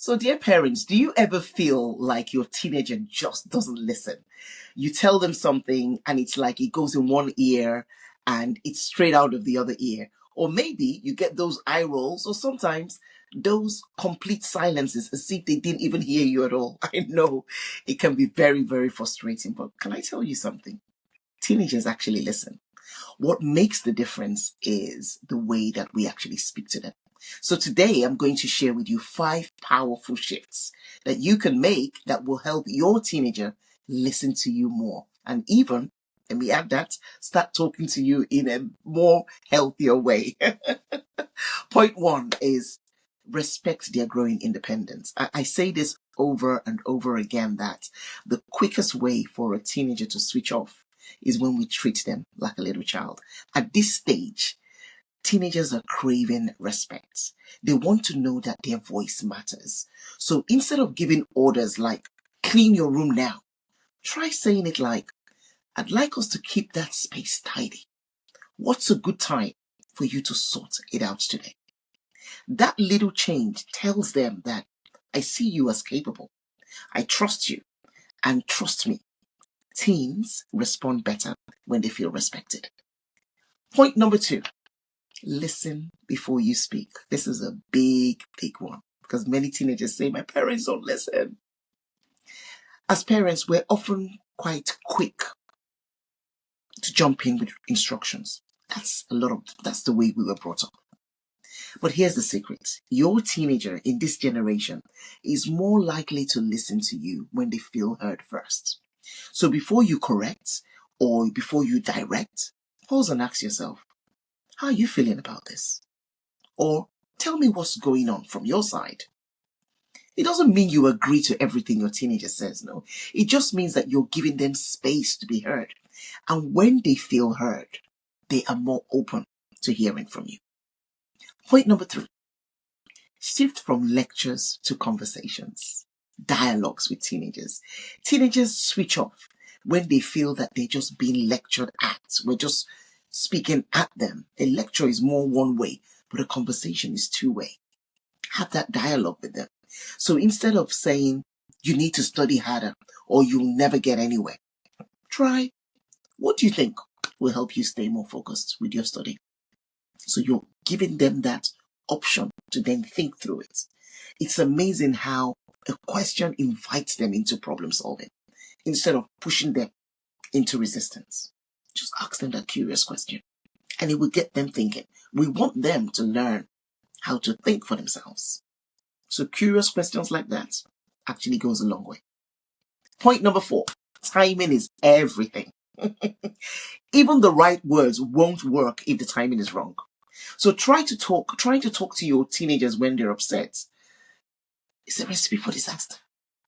So, dear parents, do you ever feel like your teenager just doesn't listen? You tell them something and it's like it goes in one ear and it's straight out of the other ear. Or maybe you get those eye rolls, or sometimes those complete silences as if they didn't even hear you at all. I know it can be very, very frustrating, but can I tell you something? Teenagers actually listen. What makes the difference is the way that we actually speak to them. So today I'm going to share with you 5 powerful shifts that you can make that will help your teenager listen to you more. And even, let me add that, start talking to you in a more healthier way. Point 1 is respect their growing independence. I say this over and over again that the quickest way for a teenager to switch off is when we treat them like a little child. At this stage, teenagers are craving respect. They want to know that their voice matters. So instead of giving orders like, clean your room now, try saying it like, I'd like us to keep that space tidy. What's a good time for you to sort it out today? That little change tells them that I see you as capable. I trust you. And trust me, teens respond better when they feel respected. Point number 2, listen before you speak. This is a big, big one because many teenagers say, my parents don't listen. As parents, we're often quite quick to jump in with instructions. That's the way we were brought up. But here's the secret. Your teenager in this generation is more likely to listen to you when they feel heard first. So before you correct or before you direct, pause and ask yourself, how are you feeling about this? Or tell me what's going on from your side. It doesn't mean you agree to everything your teenager says, no. It just means that you're giving them space to be heard. And when they feel heard, they are more open to hearing from you. Point number 3, shift from lectures to conversations, dialogues with teenagers. Teenagers switch off when they feel that they're just being lectured at. We're just speaking at them. A lecture is more one way, but a conversation is two-way. Have that dialogue with them. So instead of saying, you need to study harder or you'll never get anywhere, try, what do you think will help you stay more focused with your study? So you're giving them that option to then think through it. It's amazing how a question invites them into problem solving instead of pushing them into resistance. Just ask them that curious question and it will get them thinking. We want them to learn how to think for themselves. So curious questions like that actually goes a long way. Point number 4, timing is everything. Even the right words won't work if the timing is wrong. So trying to talk to your teenagers when they're upset is a recipe for disaster.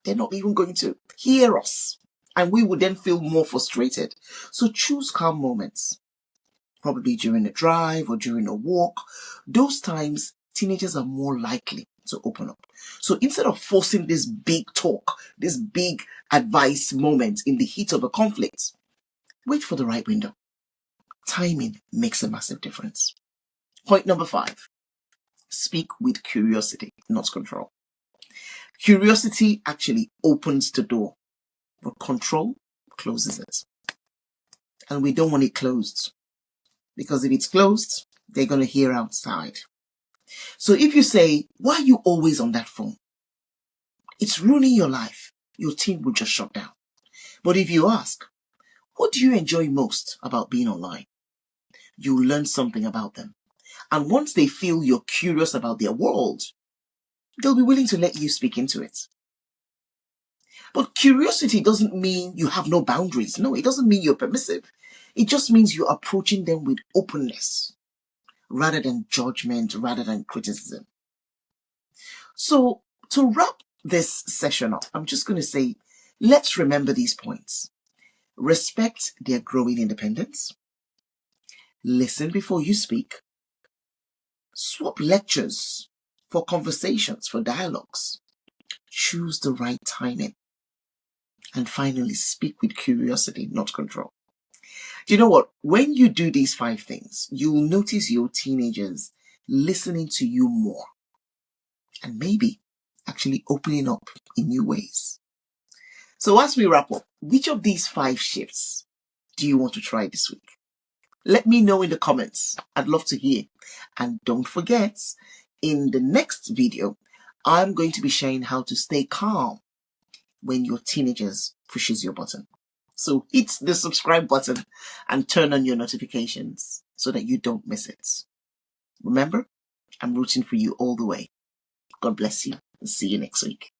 They're not even going to hear us. And we would then feel more frustrated. So choose calm moments. Probably during a drive or during a walk. Those times, teenagers are more likely to open up. So instead of forcing this big talk, this big advice moment in the heat of a conflict, wait for the right window. Timing makes a massive difference. Point number 5, speak with curiosity, not control. Curiosity actually opens the door, but control closes it. And we don't want it closed because if it's closed, they're going to hear outside. So if you say, why are you always on that phone? It's ruining your life. Your teen will just shut down. But if you ask, what do you enjoy most about being online? You'll learn something about them. And once they feel you're curious about their world, they'll be willing to let you speak into it. But curiosity doesn't mean you have no boundaries. No, it doesn't mean you're permissive. It just means you're approaching them with openness rather than judgment, rather than criticism. So to wrap this session up, I'm just going to say, let's remember these points. Respect their growing independence. Listen before you speak. Swap lectures for conversations, for dialogues. Choose the right timing. And finally, speak with curiosity, not control. Do you know what? When you do these 5 things, you will notice your teenagers listening to you more. And maybe actually opening up in new ways. So as we wrap up, which of these 5 shifts do you want to try this week? Let me know in the comments. I'd love to hear. And don't forget, in the next video, I'm going to be sharing how to stay calm when your teenagers pushes your button. So hit the subscribe button and turn on your notifications so that you don't miss it. Remember, I'm rooting for you all the way. God bless you and see you next week.